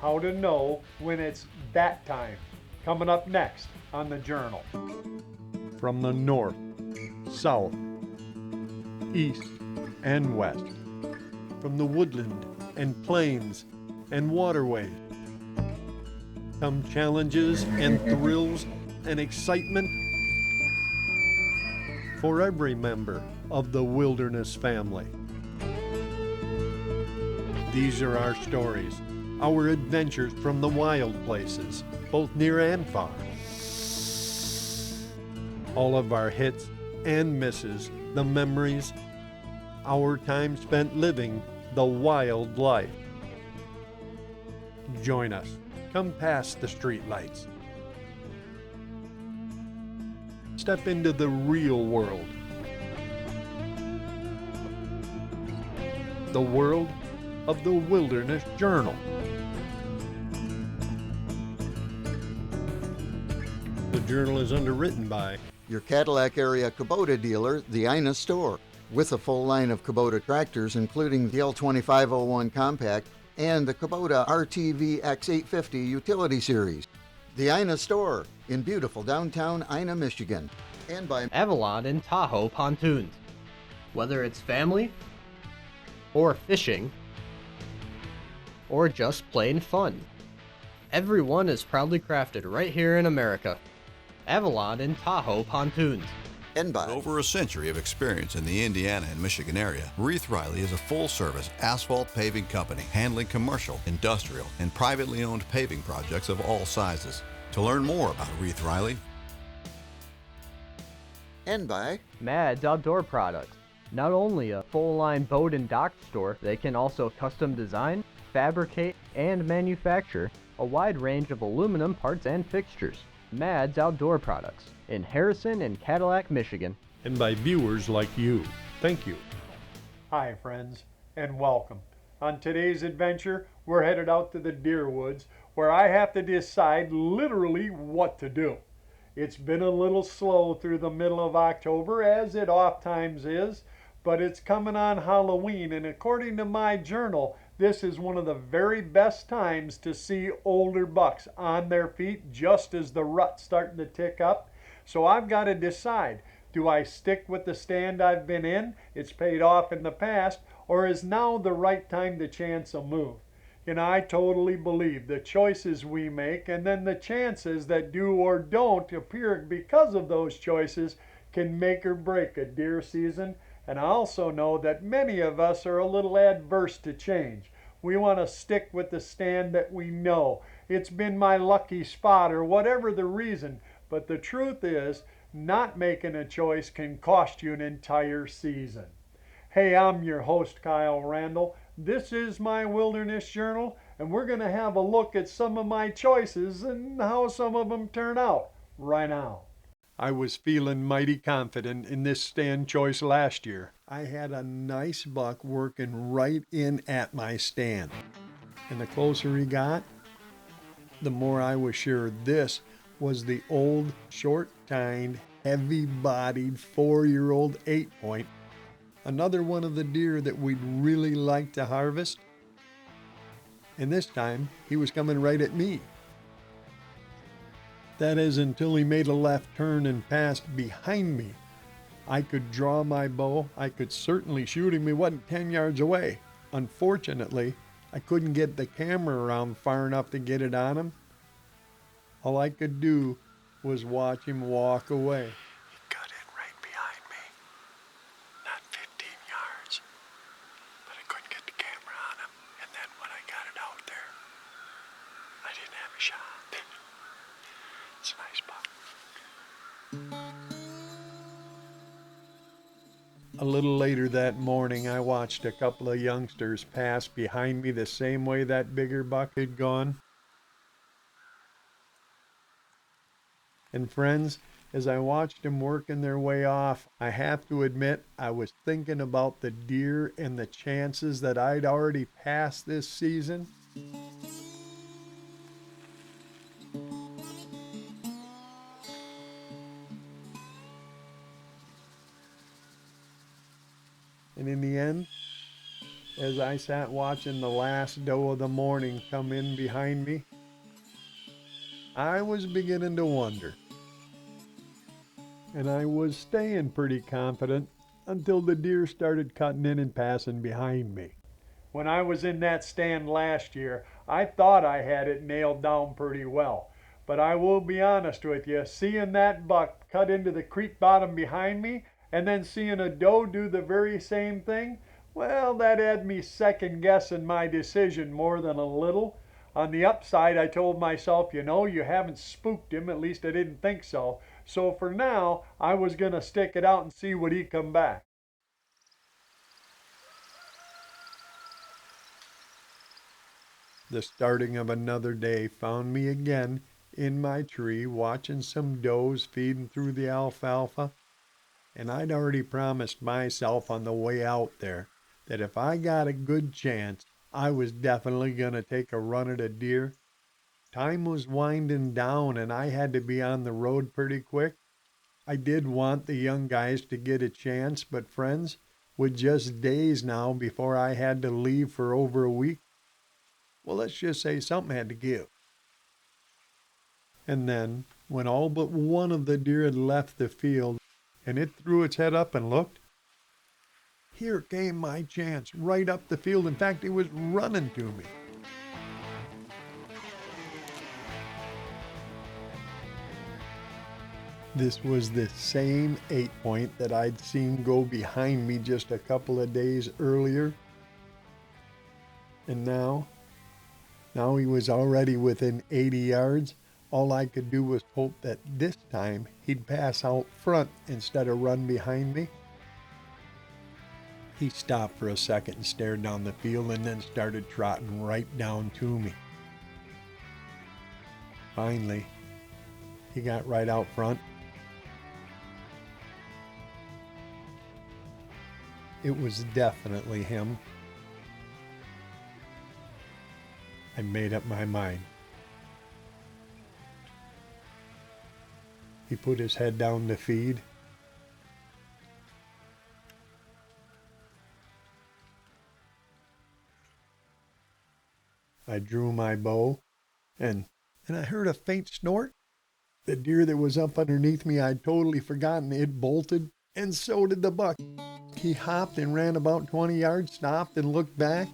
how to know when it's that time. Coming up next on the Journal. From the north, south, east, and west, from the woodland and plains and waterways, come challenges and thrills and excitement for every member of the wilderness family. These are our stories, our adventures from the wild places, both near and far. All of our hits and misses, the memories, our time spent living the wild life. Join us. Come past the streetlights. Step into the real world. The world of the Wilderness Journal. The Journal is underwritten by your Cadillac area Kubota dealer, the Ina Store, with a full line of Kubota tractors, including the L2501 Compact and the Kubota RTV X850 Utility Series. The Ina Store in beautiful downtown Ina, Michigan. And by Avalon and Tahoe Pontoons. Whether it's family, or fishing, or just plain fun, everyone is proudly crafted right here in America. Avalon and Tahoe Pontoons. And by With over a century of experience in the Indiana and Michigan area, Reith Riley is a full-service asphalt paving company handling commercial, industrial, and privately owned paving projects of all sizes. To learn more about Reith Riley, and by Mads Outdoor Products. Not only a full-line boat and dock store, they can also custom design, fabricate, and manufacture a wide range of aluminum parts and fixtures. Mads Outdoor Products in Harrison and Cadillac, Michigan. and by viewers like you. Thank you. Hi, friends, and welcome. On today's adventure, we're headed out to the deer woods where I have to decide literally what to do. It's been a little slow through the middle of October, as it oftentimes is, but it's coming on Halloween, and according to my journal, this is one of the very best times to see older bucks on their feet just as the rut's starting to tick up. So I've got to decide, do I stick with the stand I've been in? It's paid off in the past, or is now the right time to chance a move? You know, I totally believe the choices we make and then the chances that do or don't appear because of those choices can make or break a deer season. And I also know that many of us are a little adverse to change. We want to stick with the stand that we know. It's been my lucky spot or whatever the reason. But the truth is, not making a choice can cost you an entire season. Hey, I'm your host, Kyle Randall. This is my Wilderness Journal, and we're going to have a look at some of my choices and how some of them turn out right now. I was feeling mighty confident in this stand choice last year. I had a nice buck working right in at my stand. And the closer he got, the more I was sure this was the old, short-tined, heavy-bodied 4-year-old 8-point. Another one of the deer that we'd really like to harvest. And this time, he was coming right at me. That is, until he made a left turn and passed behind me. I could draw my bow. I could certainly shoot him. He wasn't 10 yards away. Unfortunately, I couldn't get the camera around far enough to get it on him. All I could do was watch him walk away. He cut in right behind me. Not 15 yards. But I couldn't get the camera on him. And then when I got it out there, I didn't have a shot. It's a nice buck. A little later that morning, I watched a couple of youngsters pass behind me the same way that bigger buck had gone. And friends, as I watched them working their way off, I have to admit I was thinking about the deer and the chances that I'd already passed this season. And in the end, as I sat watching the last doe of the morning come in behind me, I was beginning to wonder. And I was staying pretty confident until the deer started cutting in and passing behind me. When I was in that stand last year, I thought I had it nailed down pretty well. But I will be honest with you, seeing that buck cut into the creek bottom behind me and then seeing a doe do the very same thing, well, that had me second guessing my decision more than a little. On the upside, I told myself, you haven't spooked him, at least I didn't think so. So for now, I was going to stick it out and see what he'd come back. The starting of another day found me again in my tree watching some does feeding through the alfalfa. And I'd already promised myself on the way out there that if I got a good chance, I was definitely going to take a run at a deer. Time was winding down and I had to be on the road pretty quick. I did want the young guys to get a chance, but friends, with just days now before I had to leave for over a week, well, let's just say something had to give. And then, when all but one of the deer had left the field and it threw its head up and looked, here came my chance right up the field. In fact, it was running to me. This was the same 8-point that I'd seen go behind me just a couple of days earlier. And now he was already within 80 yards. All I could do was hope that this time he'd pass out front instead of run behind me. He stopped for a second and stared down the field and then started trotting right down to me. Finally, he got right out front. It was definitely him. I made up my mind. He put his head down to feed. I drew my bow, and I heard a faint snort. The deer that was up underneath me, I'd totally forgotten it bolted, and so did the buck. He hopped and ran about 20 yards, stopped and looked back.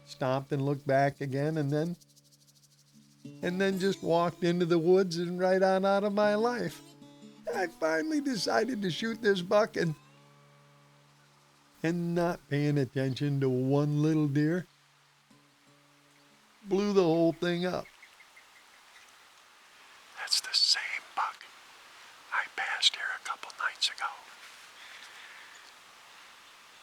Stopped and looked back again, and then just walked into the woods and right on out of my life. I finally decided to shoot this buck and not paying attention to one little deer, blew the whole thing up. That's the same buck I passed here a couple nights ago.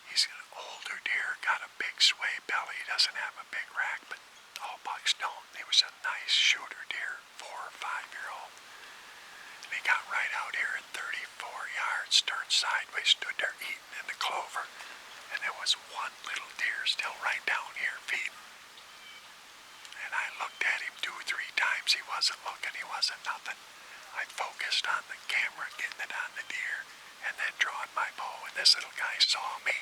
He's an older deer, got a big sway belly, doesn't have a big rack, but all bucks don't. He was a nice shooter deer, 4 or 5-year-old. And he got right out here at 34 yards, turned sideways, stood there eating in the clover. And there was one little deer still right down here feeding. And I looked at him 2 or 3 times. He wasn't looking, he wasn't nothing. I focused on the camera, getting it on the deer, and then drawing my bow, and this little guy saw me.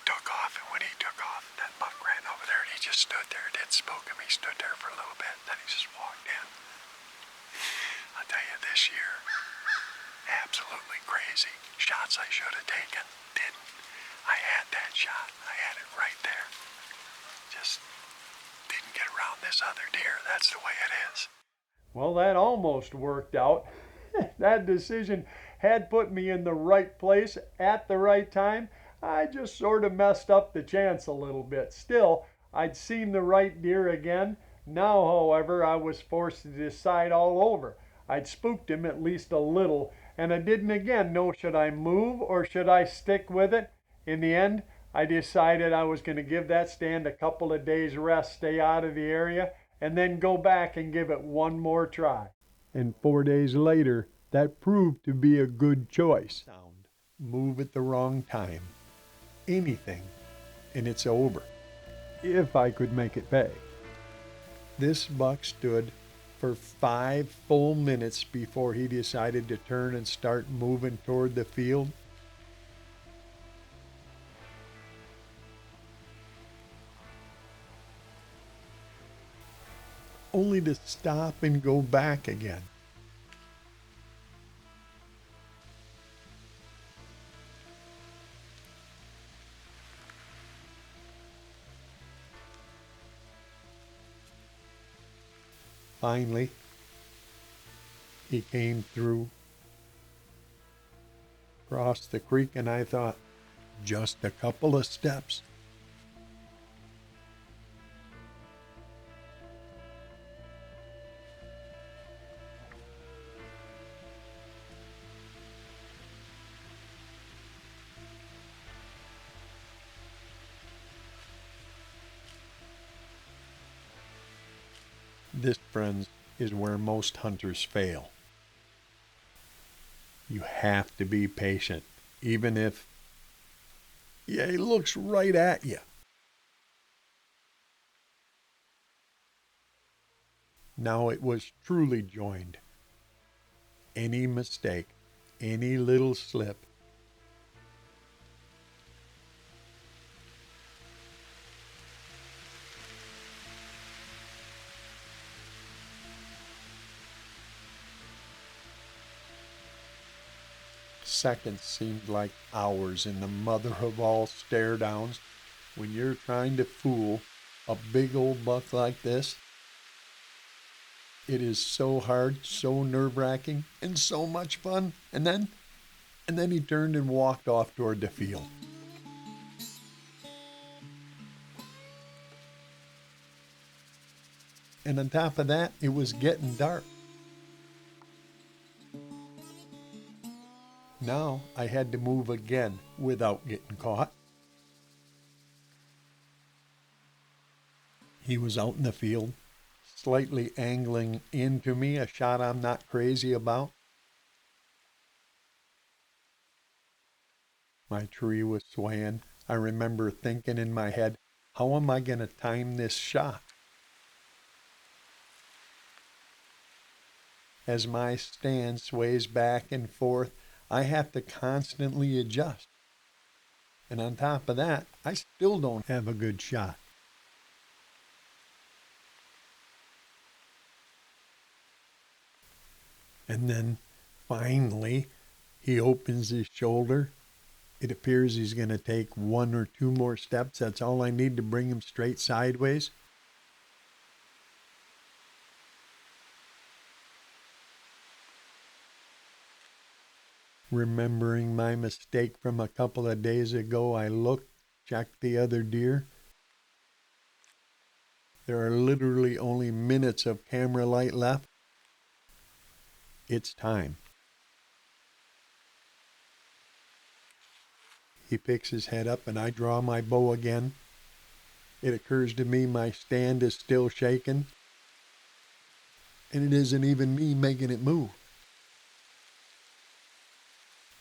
Took off, and when he took off, that buck ran over there, and he just stood there. It didn't spook him. He stood there for a little bit, then he just walked in. I'll tell you, this year, absolutely crazy. Shots I should have taken, didn't. I had that shot. I had it right there. Just didn't get around this other deer. That's the way it is. Well, that almost worked out. That decision had put me in the right place at the right time. I just sort of messed up the chance a little bit. Still, I'd seen the right deer again. Now, however, I was forced to decide all over. I'd spooked him at least a little, and I didn't again know should I move or should I stick with it. In the end, I decided I was going to give that stand a couple of days rest, stay out of the area, and then go back and give it one more try. And 4 days later, that proved to be a good choice. Move at the wrong time. Anything, and it's over. If I could make it pay. This buck stood for 5 full minutes before he decided to turn and start moving toward the field. Only to stop and go back again. Finally, he came through, crossed the creek, and I thought, just a couple of steps. This, friends, is where most hunters fail. You have to be patient, even if, yeah, he looks right at you. Now it was truly joined. Any mistake, any little slip, seconds seemed like hours in the mother of all stare downs when you're trying to fool a big old buck like this. It is so hard, so nerve-wracking, and so much fun. And then he turned and walked off toward the field. And on top of that, it was getting dark. Now I had to move again without getting caught. He was out in the field, slightly angling into me, a shot I'm not crazy about. My tree was swaying. I remember thinking in my head, how am I going to time this shot? As my stand sways back and forth, I have to constantly adjust. And on top of that, I still don't have a good shot. And then, finally, he opens his shoulder. It appears he's going to take 1 or 2 more steps. That's all I need to bring him straight sideways. Remembering my mistake from a couple of days ago, I looked, checked the other deer. There are literally only minutes of camera light left. It's time. He picks his head up and I draw my bow again. It occurs to me my stand is still shaking. And it isn't even me making it move.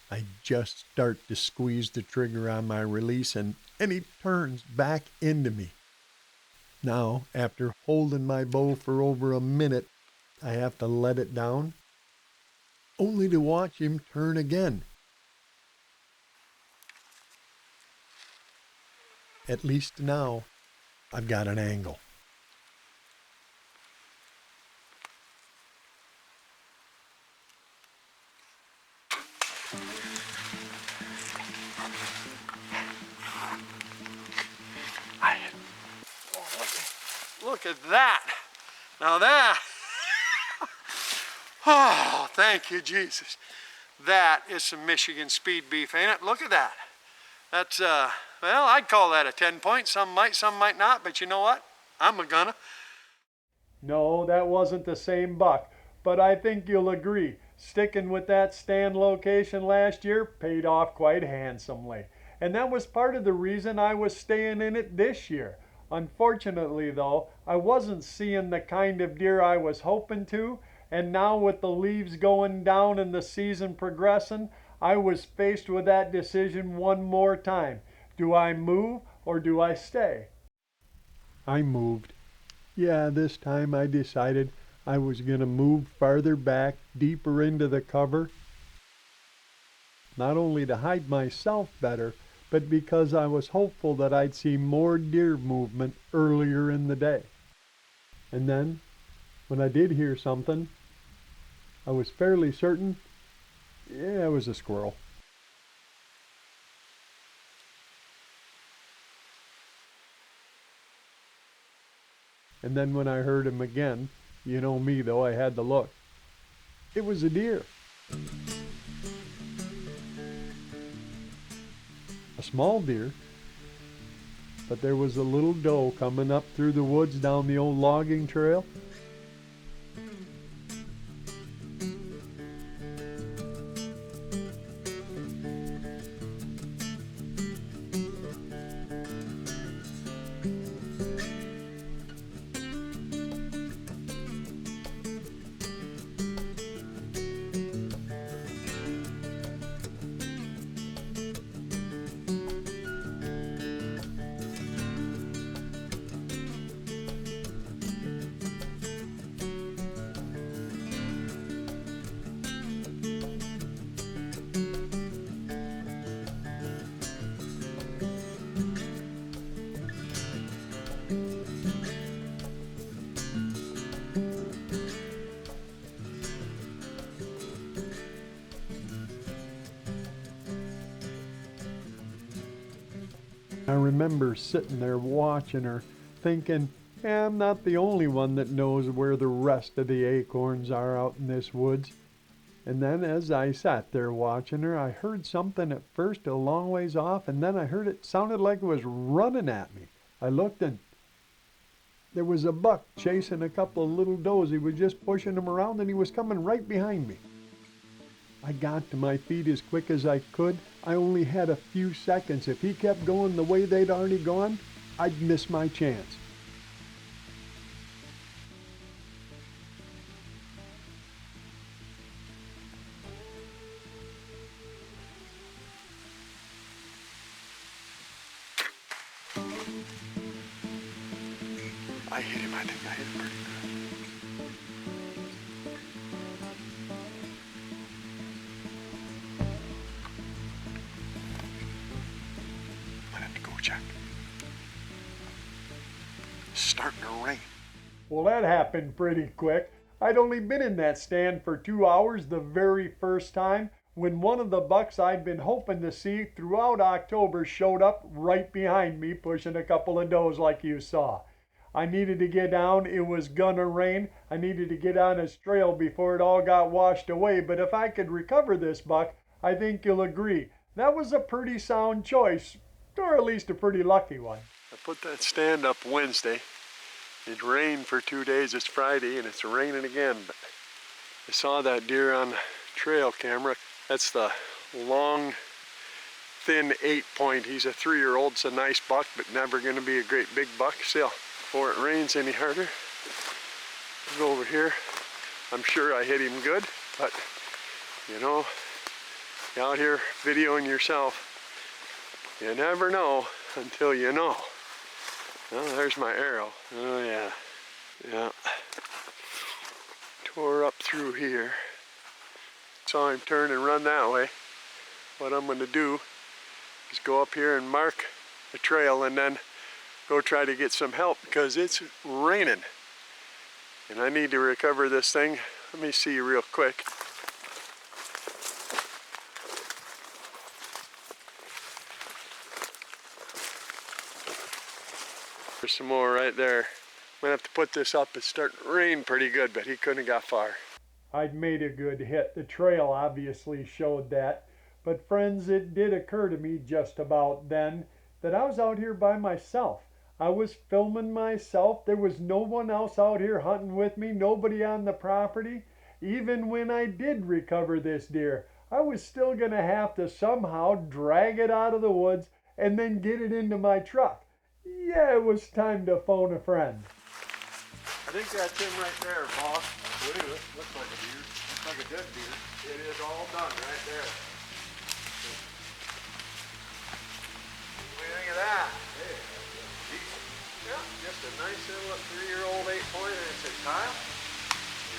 I just start to squeeze the trigger on my release and he turns back into me. Now, after holding my bow for over a minute, I have to let it down, only to watch him turn again. At least now, I've got an angle. Look at that. Now that, oh, thank you, Jesus. That is some Michigan speed beef, ain't it? Look at that. That's, well, I'd call that a 10 point. Some might not, but you know what? I'm gonna. No, that wasn't the same buck, but I think you'll agree, sticking with that stand location last year paid off quite handsomely. And that was part of the reason I was staying in it this year. Unfortunately, though, I wasn't seeing the kind of deer I was hoping to, and now with the leaves going down and the season progressing, I was faced with that decision one more time. Do I move or do I stay? I moved. Yeah, this time I decided I was going to move farther back, deeper into the cover, not only to hide myself better, but because I was hopeful that I'd see more deer movement earlier in the day. And then, when I did hear something, I was fairly certain, it was a squirrel. And then when I heard him again, you know me though, I had to look. It was a deer. A small deer, but there was a little doe coming up through the woods down the old logging trail. I remember sitting there watching her, thinking, I'm not the only one that knows where the rest of the acorns are out in this woods. And then as I sat there watching her, I heard something at first a long ways off, and then I heard it sounded like it was running at me. I looked, and there was a buck chasing a couple of little does. He was just pushing them around, and he was coming right behind me. I got to my feet as quick as I could. I only had a few seconds. If he kept going the way they'd already gone, I'd miss my chance. I hit him. I think I hit him pretty good. I have to go check. It's starting to rain. Well, that happened pretty quick. I'd only been in that stand for 2 hours the very first time when one of the bucks I'd been hoping to see throughout October showed up right behind me, pushing a couple of does like you saw. I needed to get down. It was gonna rain. I needed to get on his trail before it all got washed away. But if I could recover this buck, I think you'll agree that was a pretty sound choice, or at least a pretty lucky one. I put that stand up Wednesday. It rained for 2 days. It's Friday and it's raining again. But I saw that deer on trail camera. That's the long, thin 8-point. He's a 3-year-old. It's a nice buck, but never going to be a great big buck still. Before it rains any harder, I'll go over here. I'm sure I hit him good, but you know, you're out here videoing yourself. You never know until you know. Oh, there's my arrow. Oh yeah. Yeah. Tore up through here. Saw him turn and run that way. What I'm going to do is go up here and mark the trail and then go try to get some help because it's raining. And I need to recover this thing. Let me see real quick. There's some more right there. I'm gonna have to put this up. It's starting to rain pretty good, but he couldn't have got far. I'd made a good hit. The trail obviously showed that. But friends, it did occur to me just about then that I was out here by myself. I was filming myself. There was no one else out here hunting with me, nobody on the property. Even when I did recover this deer, I was still gonna have to somehow drag it out of the woods and then get it into my truck. Yeah, it was time to phone a friend. I think that's him right there, boss. Look at it. Looks like a deer. Looks like a dead deer. It is all done right there. What do you think of that? Hey, that's decent. Yeah, just a nice little 3-year-old 8-point. And it said, Kyle,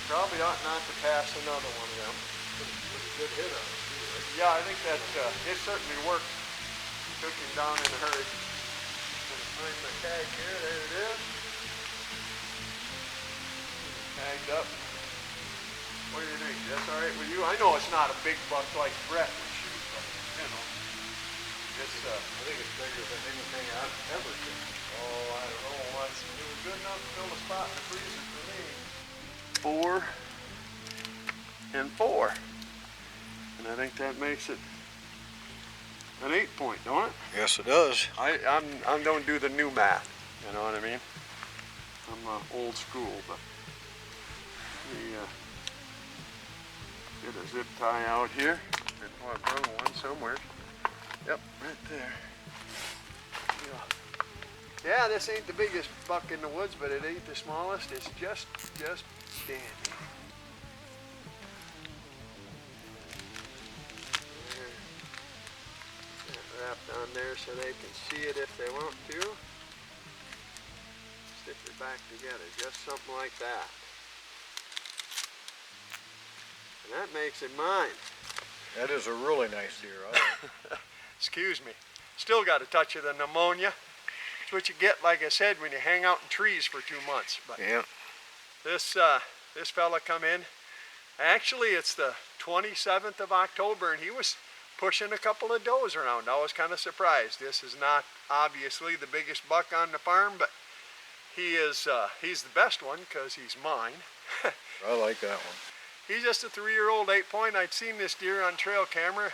Probably ought not to pass another one of them. Pretty good hit on it, too, right? Yeah, I think that it certainly worked. Took him down in a hurry. Gonna find my tag here. There it is. Tagged up. What do you think? That's all right with you? I know it's not a big buck like Brett would shoot, but you know, it's. I think it's bigger than anything I've ever seen. Oh, I don't know. It was good enough to fill a spot in the freezer for me. 4 and 4. And I think that makes it an 8-point, don't it? Yes, it does. I don't do the new math. You know what I mean? I'm old school, but we get a zip tie out here. Oh, I brought one somewhere. Yep, right there. Yeah, this ain't the biggest buck in the woods, but it ain't the smallest. It's just dandy. Wrapped on there so they can see it if they want to. Stick it back together, just something like that. And that makes it mine. That is a really nice deer. Excuse me. Still got a touch of the pneumonia. It's what you get, like I said, when you hang out in trees for 2 months. But Yeah. this fella come in. Actually, it's the 27th of October, and he was pushing a couple of does around. I was kind of surprised. This is not obviously the biggest buck on the farm, but he's the best one because he's mine. I like that one. He's just a 3-year-old 8-point. I'd seen this deer on trail camera.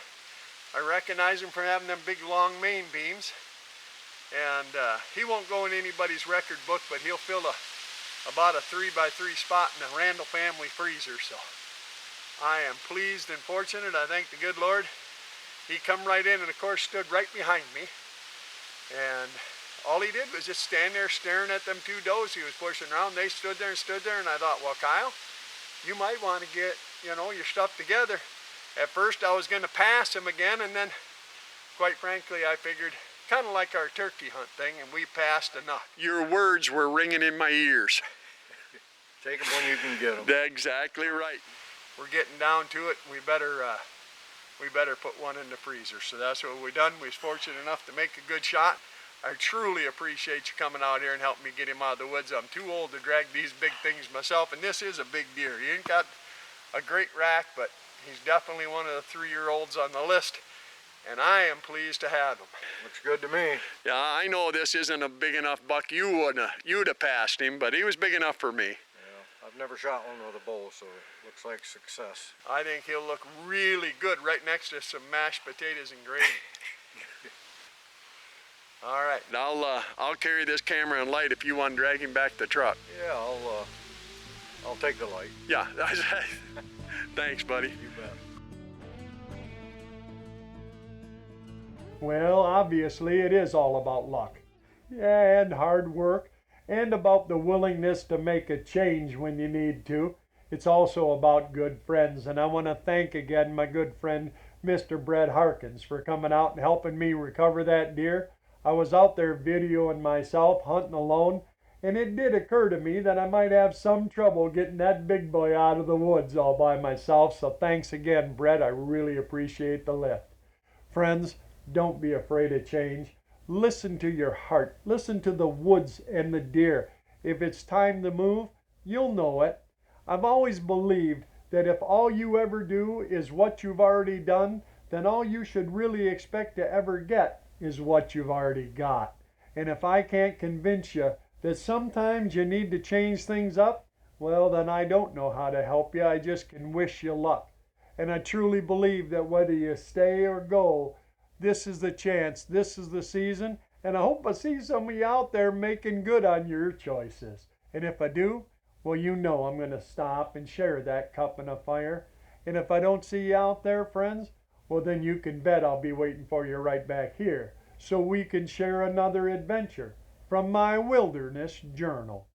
I recognize him for having them big long main beams. And he won't go in anybody's record book, but he'll fill about a 3x3 spot in the Randall family freezer. So I am pleased and fortunate. I thank the good Lord. He come right in and of course stood right behind me. And all he did was just stand there staring at them 2 does he was pushing around. They stood there, and I thought, well, Kyle, you might want to get, your stuff together. At first I was going to pass him again, and then quite frankly I figured, kind of like our turkey hunt thing, and we passed enough. Your words were ringing in my ears. Take them when you can get them. That's exactly right. We're getting down to it. We better put one in the freezer. So that's what we done. We was fortunate enough to make a good shot. I truly appreciate you coming out here and helping me get him out of the woods. I'm too old to drag these big things myself, and this is a big deer. He ain't got a great rack, but he's definitely one of the 3-year-olds on the list, and I am pleased to have him. Looks good to me. Yeah, I know this isn't a big enough buck you'd have passed him, but he was big enough for me. Yeah, I've never shot one with a bow, so it looks like success. I think he'll look really good right next to some mashed potatoes and gravy. All right, I'll carry this camera and light if you want to drag him back to the truck. Yeah, I'll take the light. Yeah, thanks, buddy. You bet. Well, obviously it is all about luck. Yeah, and hard work, and about the willingness to make a change when you need to. It's also about good friends, and I want to thank again my good friend, Mr. Brett Harkins, for coming out and helping me recover that deer. I was out there videoing myself hunting alone, and it did occur to me that I might have some trouble getting that big boy out of the woods all by myself, so thanks again, Brett. I really appreciate the lift. Friends, don't be afraid of change. Listen to your heart. Listen to the woods and the deer. If it's time to move, you'll know it. I've always believed that if all you ever do is what you've already done, then all you should really expect to ever get is what you've already got. And if I can't convince you that sometimes you need to change things up, well, then I don't know how to help you. I just can wish you luck. And I truly believe that whether you stay or go, this is the chance, this is the season, and I hope I see some of you out there making good on your choices. And if I do, well, you know I'm going to stop and share that cup in a fire. And if I don't see you out there, friends, well, then you can bet I'll be waiting for you right back here so we can share another adventure from my wilderness journal.